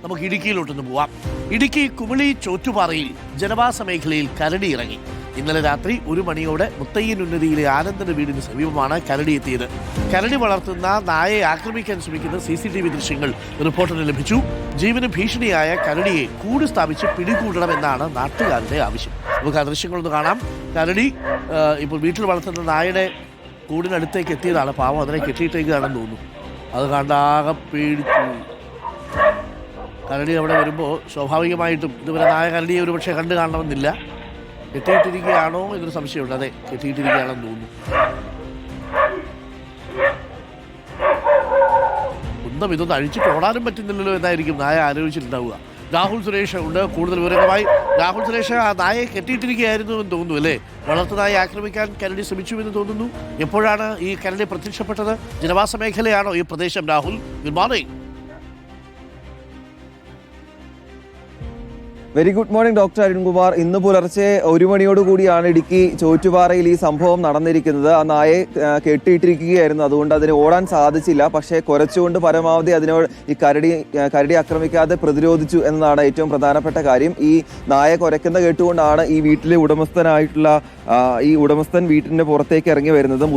നമുക്ക് ഇടുക്കിയിലോട്ടൊന്ന് പോവാം. ഇടുക്കി കുമിളി ചോറ്റുപാറയിൽ ജനവാസ മേഖലയിൽ കരടി ഇറങ്ങി. ഇന്നലെ രാത്രി 1 മണിയോടെ മുത്തയ്യൻ ഉന്നതിയിലെ ആനന്ദന്റെ വീടിന് സമീപമാണ് കരടി എത്തിയത്. കരടി വളർത്തുന്ന നായയെ ആക്രമിക്കാൻ ശ്രമിക്കുന്ന CCTV ദൃശ്യങ്ങൾ റിപ്പോർട്ടിന് ലഭിച്ചു. ജീവന് ഭീഷണിയായ കരടിയെ കൂട് സ്ഥാപിച്ച് പിടികൂടണമെന്നാണ് നാട്ടുകാരുടെ ആവശ്യം. നമുക്ക് ആ ദൃശ്യങ്ങളൊന്ന് കാണാം. കരടി ഇപ്പോൾ വീട്ടിൽ വളർത്തുന്ന നായയുടെ കൂടിനടുത്തേക്ക് എത്തിയതാണ്. പാവം അതിനെ കെട്ടിയിട്ടേക്കാണെന്ന് തോന്നുന്നു. അത് കണ്ടാകെ പേടിച്ചു. കരടി അവിടെ വരുമ്പോൾ സ്വാഭാവികമായിട്ടും ഇതുവരെ നായ കരടിയെ ഒരുപക്ഷെ കണ്ടു കാണണമെന്നില്ല. കെട്ടിയിട്ടിരിക്കുകയാണോ എന്നൊരു സംശയമുണ്ട്. അതെ, കെട്ടിയിട്ടിരിക്കുകയാണെന്ന് തോന്നുന്നു. ഇതൊന്നും അഴിച്ചിട്ട് ഓടാനും പറ്റുന്നില്ലല്ലോ എന്നായിരിക്കും നായ ആലോചിച്ചിട്ടുണ്ടാവുക. രാഹുൽ സുരേഷ് ഉണ്ട് കൂടുതൽ വിവരങ്ങളുമായി. രാഹുൽ സുരേഷ്, ആ നായയെ കെട്ടിയിട്ടിരിക്കുകയായിരുന്നു എന്ന് തോന്നുന്നു അല്ലേ? വളർത്തു നായയെ ആക്രമിക്കാൻ കരടി ശ്രമിച്ചു എന്ന് തോന്നുന്നു. എപ്പോഴാണ് ഈ കരടി പ്രത്യക്ഷപ്പെട്ടത്? ജനവാസ മേഖലയാണോ ഈ പ്രദേശം? Rahul, good morning. Very good morning doctor Arunkumar. ഇന്ന് പുലർച്ചെ 1 മണിയോടുകൂടിയാണ് ഇടുക്കി ചോറ്റുപാറയിൽ ഈ സംഭവം നടന്നിരിക്കുന്നത്. ആ നായെ കെട്ടിയിട്ടിരിക്കുകയായിരുന്നു, അതുകൊണ്ട് അതിന് ഓടാൻ സാധിച്ചില്ല. പക്ഷേ കുരച്ചുകൊണ്ട് പരമാവധി അതിനോട് ഈ കരടി ആക്രമിക്കാതെ പ്രതിരോധിച്ചു എന്നതാണ് ഏറ്റവും പ്രധാനപ്പെട്ട കാര്യം. ഈ നായ കുരയ്ക്കുന്ന കേട്ടുകൊണ്ടാണ് ഈ വീട്ടിലെ ഉടമസ്ഥനായിട്ടുള്ള ഈ ഉടമസ്ഥൻ വീട്ടിന്റെ പുറത്തേക്ക് ഇറങ്ങി വരുന്നത്.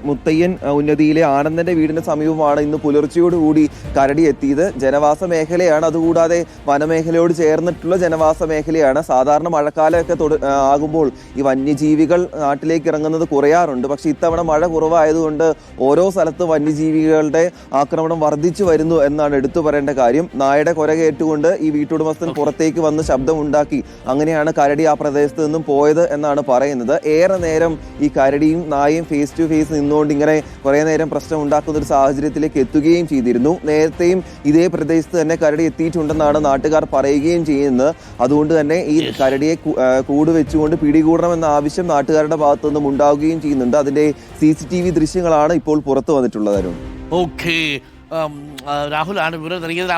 മുത്തയ്യൻ ഉന്നതിയിലെ ആനന്ദന്റെ വീടിന് സമീപമാണ് ഇന്ന് പുലർച്ചയോടുകൂടി കരടി എത്തിയത്. ജനവാസ മേഖലയാണ്, അതുകൂടാതെ വനമേഖലയോട് ചേർന്നിട്ടുള്ള ജനവാസ മേഖലയാണ്. സാധാരണ മഴക്കാലമൊക്കെ ആകുമ്പോൾ ഈ വന്യജീവികൾ നാട്ടിലേക്ക് ഇറങ്ങുന്നത് കുറയാറുണ്ട്. പക്ഷെ ഇത്തവണ മഴ കുറവായതുകൊണ്ട് ഓരോ സ്ഥലത്ത് വന്യജീവികളുടെ ആക്രമണം വർദ്ധിച്ചു വരുന്നു എന്നാണ് എടുത്തു പറയേണ്ട കാര്യം. നായയുടെ കുര കേട്ടുകൊണ്ട് ഈ വീട്ടുടമസ്ഥൻ പുറത്തേക്ക് വന്ന് ശബ്ദമുണ്ടാക്കി. അങ്ങനെയാണ് കരടി ആ പ്രദേശത്ത് നിന്നും പോയത് എന്നാണ് പറയുന്നത്. ഏറെ നേരം ഈ കരടിയും നായയും ഫേസ് ടു ഫേസ് നിന്നുകൊണ്ട് ഇങ്ങനെ കുറെ നേരം പ്രശ്നം ഉണ്ടാക്കുന്ന ഒരു സാഹചര്യത്തിലേക്ക് എത്തുകയും ചെയ്തിരുന്നു. നേരത്തെയും ഇതേ പ്രദേശത്ത് തന്നെ കരടി എത്തിയിട്ടുണ്ടെന്നാണ് നാട്ടുകാർ പറയുകയും ചെയ്യുന്നത്. അതുകൊണ്ട് തന്നെ ഈ കരടിയെ കൂട് വെച്ചുകൊണ്ട് പിടികൂടണമെന്ന ആവശ്യം നാട്ടുകാരുടെ ഭാഗത്തു നിന്നും ഉണ്ടാവുകയും ചെയ്യുന്നുണ്ട്. അതിന്റെ CCTV ദൃശ്യങ്ങളാണ് ഇപ്പോൾ പുറത്തു വന്നിട്ടുള്ളത്. ഓക്കെ, രാഹുൽ ആണ് വിവരം നൽകിയത്.